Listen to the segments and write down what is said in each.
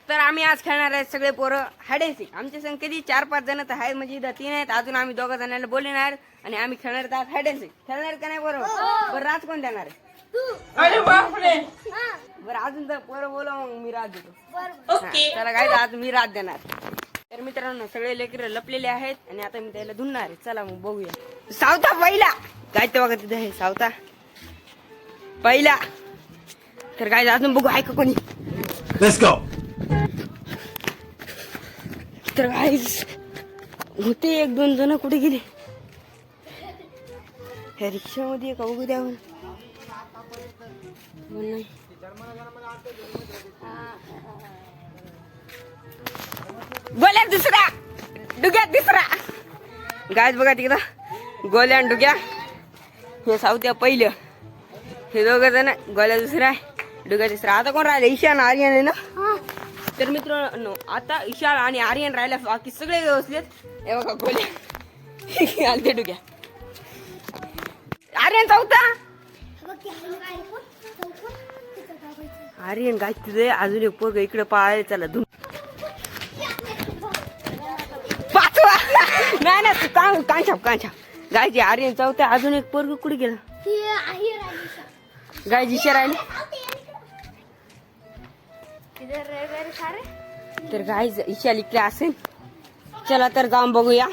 तर आम्ही आज खेळणार आहे सगळे पोरं हायडेन्सी. आमच्या संग कधी 4-5 जण तर आहेत, म्हणजे इथं 3 आहेत. अजून आम्ही 2 जणांना बोलणार आणि आम्ही खेळणार आहोत हायडेन्सी. खेळणार का नाही बरोबर? बरं राज कोण देणार आहे? अरे बापरे. बरं अजून तर पोरं बोला, मग मी राज देतो. चला काय आज मी राज देणार. तर मित्रांनो सगळे लेकरं लपलेले आहेत आणि आता मी त्याला धुणार आहे. चला मग बघूया. सावता पहिला काय ते बघा तिथे आहे सावता पहिला. तर काय अजून बघू आहे का कोणी? Let's go. तर गाईस होते 1-2 जण कुठे गेले? ह्या रिक्षामध्ये का बघू द्यावं नाही. गोल्या दुसरा डुग्या तिसरा. गायच बघा तिकडं गोल्या आणि डुग्या हे सावत्या पहिलं. हे 2 जण गोल्या दुसरा डुग्या तिसरा. आता कोण राहिले? ईशान आर्यन आहे ना. तर मित्रांनो आता ईशान आणि आर्यन राहिला, बाकी सगळे व्यवस्थित. हे बघा गोल्या आलते डुग्या. आर्यन चौथा. आर्यन गाय तिथे अजून एक पोरग इकडे पाहायला. चला धुन पाचवा. नाही ना तू कांछाप गायची. आर्यन चौथा. अजून एक पोरग कुठे गेला? गायची इशा राहिली. तर गाय ईशा इकडे असेल. चला तर जाऊन बघूया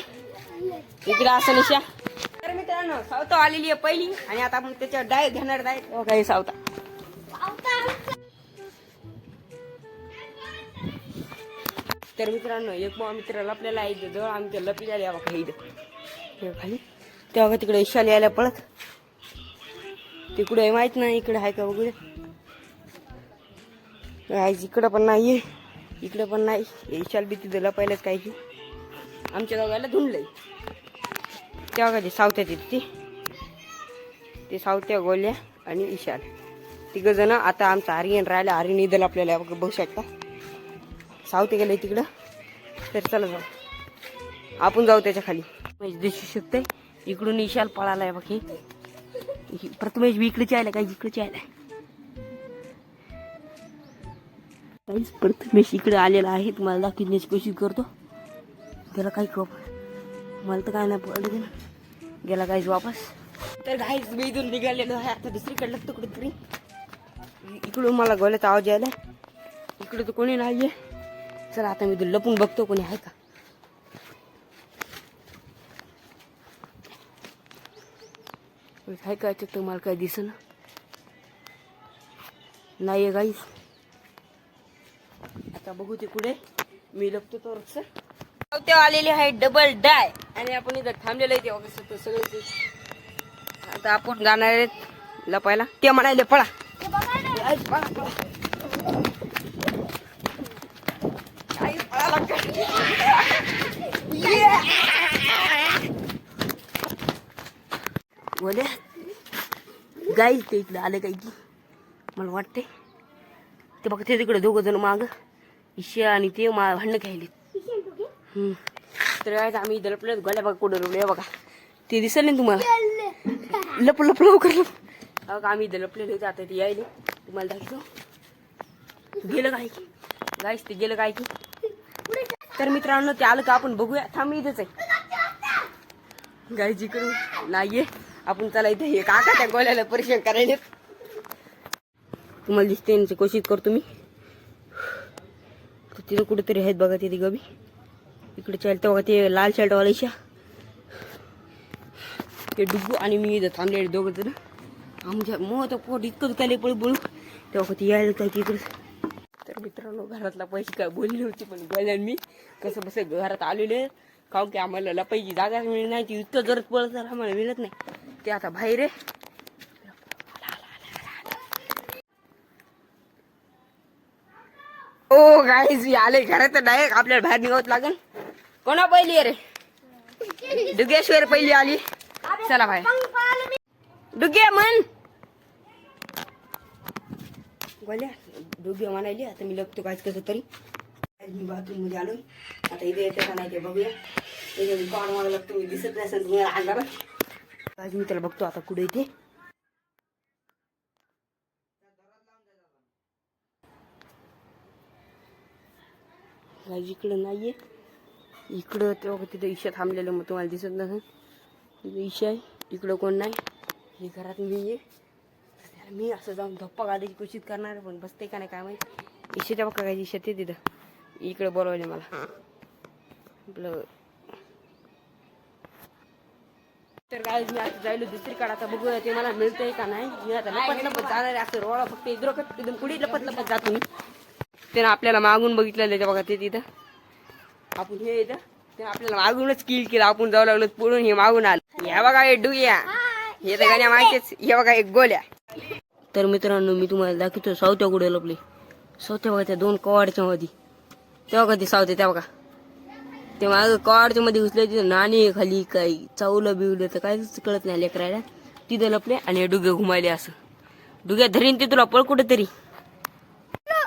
इकडे असेल ईशा. तर मित्रांनो सावता आलेली आहे पहिली आणि आता आपण त्याच्यावर डायरेक्ट घेणार डायरेक्ट काही सावता. तर मित्रांनो एक मित्र लपलेला आहे जवळ. आम्ही ते लपलेला आहे बघा इथं खाली. तेव्हा तिकडे ईशा यायला पळत. तिकडे माहित नाही इकडे आहे का बघू. इकडं पण नाहीये, इकडं पण नाही. ईशाल बी तिथं लपायलाच काय की आमच्या दोघांना धुंडलंय. तेव्हा कधी सावत्या तिथे ते सावत्या गोल्या आणि ईशाल 3 जण. आता आमचा आर्यन राहिला. आर्यन इथं आपल्याला बघू शकता. सावते गेले तिकडं. तर चला जाऊ आपण जाऊ त्याच्या खाली. म्हणजे दिसू शकते इकडून ईशाल पळालाय बाकी. प्रथमेश बी इकडेच यायला काय इकडेच यायला. प्रथमेश इकडे आलेला आहे. तुम्हाला दाखवण्याची कोशिश करतो. त्याला काही मला तर काय नाही पडलं. गेला काहीच वापस. तर काहीच मी इथून निघालेलो आहे. आता दुसरीकडलं तर कुठेतरी. इकडून मला गोल्याचा आवाज यायला. इकडे तर कोणी नाहीये. चला आता मी लपून बघतो कोणी आहे का. काय काय तर मला काय दिसना नाहीये गाईस. आता बघू ते कुठे. मी लपतो तर तेव्हा आलेले आहे डबल डाय आणि आपण इथं थांबलेलं आहे. तेव्हा कसं सगळे आता आपण जाणार आहेत लपायला. ते म्हणाले पळा बोले गाईस. ते इकडे आले काय की मला वाटते. ते बघा ते तिकडे 2 जण माग ईशा आणि ते भांडणं खायले. तर काय आम्ही इथं लपलो. गोल्या बघा कुठं रवले बघा. ते दिसलं नाही तुम्हाला. लप लवकर बघा आम्ही इथं लपलेले होते. आता ते यायले तुम्हाला दाखवतो. गेलं काय की गाईस ते गेलं काय की. तर मित्रांनो ते आलं का आपण बघूया. थांब इथंच आहे गाई जिकडून नाहीये. आपण चला इथे हे काका त्या गोल्याला परीक्षण करायला. तुम्हाला दिसते यांची कोशिश करतो मी. तिथं कुठेतरी आहेत बघा तिथे गबी. इकडे चालतं बघा ते लाल शर्ट वाला ईशा ते डुग्गू आणि मी इथं थांबलेले 2 जण. आमच्या मोह पोट इतकं दुखायला पळ बोलू तेव्हा ती यायला काय तिकडे. तर मित्रांनो घरातला पैसे काय बोलली होती पण गोल्यान मी कसं बस घरात आलेले. काहून की आम्हाला लपायची जागा मिळत नाही. ती इतकं जरत पळत तर आम्हाला मिळत नाही. ते आता बाहेर आहे. ओ गाईज आले घरात डायरेक्ट आपल्याला बाहेर निघावं लागेल. कोणा पहिली आहे रे? डुगेश्वर पहिली आली. चला बाहेर डुगे म्हण. गोल्या डुगे म्हणाली. आता मी लपतो काहीच कसं तरी. मी बाथरूम मध्ये आलोय. आता इथे येते का नाही ते बघूया. इथे मला लागतो मी दिसत नाही तुम्हाला अंधारात. आज मी त्याला बघतो आता कुठे येते. इकडं नाहीये. इकडं तेव्हा तिथं ईशा थांबलेलं मग तुम्हाला दिसत नसेल. तिथं ईशा आहे. इकडं कोण नाही. हे घरात मी आहे. मी असं जाऊन धप्पा काढायची कोशिश करणार पण बसते का नाही काय माहिती. ईशाच्या बघा काय ईशा ते तिथं इकडे बोलवले मला आपलं. तर काय मी आता जायलो दुसरीकडे. आता बघूया ते मला मिळतंय का नाही. मी आता लपत लपत जाणार आहे. असं रोळा फक्त इकडं एकदम कुठे लपत लपत जातो मी. त्यानं आपल्याला मागून बघितलेलं त्याच्या बघा ते तिथं आपण हे येतं ते आपल्याला मागूनच किल केलं. आपण जाऊ लागलो पुढून हे मागून आलं. ह्या बघा हे डुग्या हे तर गाण्या माहितीच. हे बघा एक गोल्या. तर मित्रांनो मी तुम्हाला दाखवतो सावत्या कुठे लपले. सावत्या बघा त्या दोन कवाडच्या मध्ये तेव्हा का ते सावते त्या बघा ते माग कवाडच्या मध्ये घुसले. तिथं नाणी खाली काही चावलं बिवलं तर काहीच कळत नाही लेकरायला. तिथं लपले आणि हे डुगे घुमायले. असं डुग्या धरीन ते तुला पळ कुठे तरी.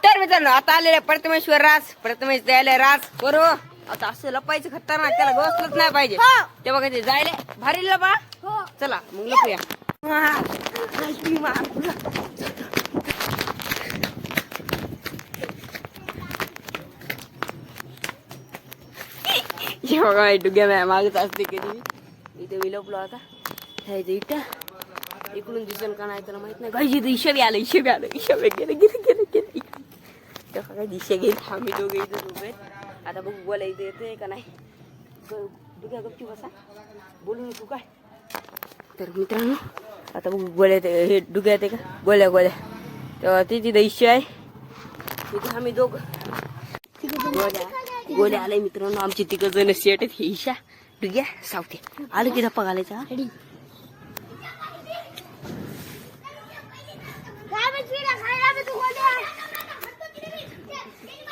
तर मित्रांनो आता आलेले प्रथमेश्वर राज प्रथमेश द्यायला राज बरो. आता असं लपायचं खतरनाक त्याला गोसलच नाही पाहिजे. ते बघा ते जायले भारी लपा. चला मग लपूया. हे बघा डुग्या मागत असते कधी. इथे मी लपलो आता ह्याचं इथं इकडून दिसन का नाही त्याला माहित नाही. काही ईशा आलं ईशा आलं ईशा गेलं गेलं गेलं गेलं. काय दिशा गेली. आम्ही दोघे इथं उभे. आता बघू बोला इथे येते का नाही. डुग्या गपची बसा बोलू नको काय. तर मित्रांनो आता बघू गोळ्या हे डुग्या येते का गोळ्या गोळ्या तेव्हा ते तिथं ईशा आहे. तिथे आम्ही दोघं गोळ्या गोळ्या आलाय मित्रांनो. आमची तिघ जण सेट आहेत. हे ईशा डुग्या सावते आलं की धप्पा घालायचा.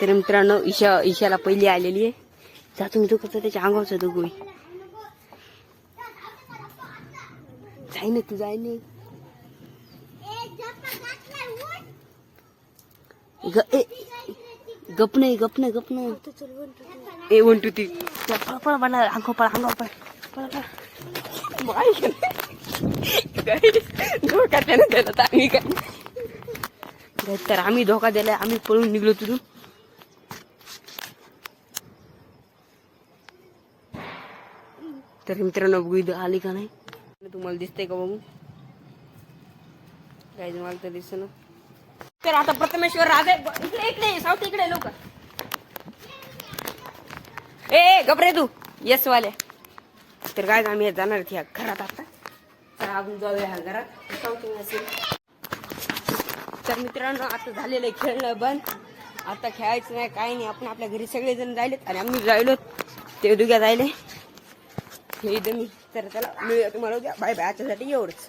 तर मित्रांनो ईशाला पहिली आलेली आहे. जातो मी तो कसं त्याच्या अंगावरचा दोघं जाई ना तू जाय नाही. गप नाही गप नाही गप नाही. ए 1 2 3 पळ बनणार अंगावर पळ अंगावर पळ धोका त्यानं दिला तर आम्ही काय तर आम्ही धोका दिलाय. आम्ही पळून निघलो तिथून. तर मित्रांनो बघू इथं आली का नाही. तुम्हाला दिसतंय का बघू काय मला तर दिसत ना. तर आता प्रथमेश्वर राजे इकडे इकडे सावते इकडे लोक. ए घबरे तू येस वाल्या. तर काय आम्ही जाणार ह्या घरात आता. तर अजून जाऊया ह्या घरात सावते असेल. तर मित्रांनो आता झालेलं आहे खेळणं बंद. आता खेळायचं नाही काही नाही. आपण आपल्या घरी सगळेजण जायलेत आणि आम्ही जायलो ते दुग्या जायले हे इथं मी. तर त्याला मिळूया तुम्हाला उद्या. Bye bye. आजच्यासाठी एवढंच.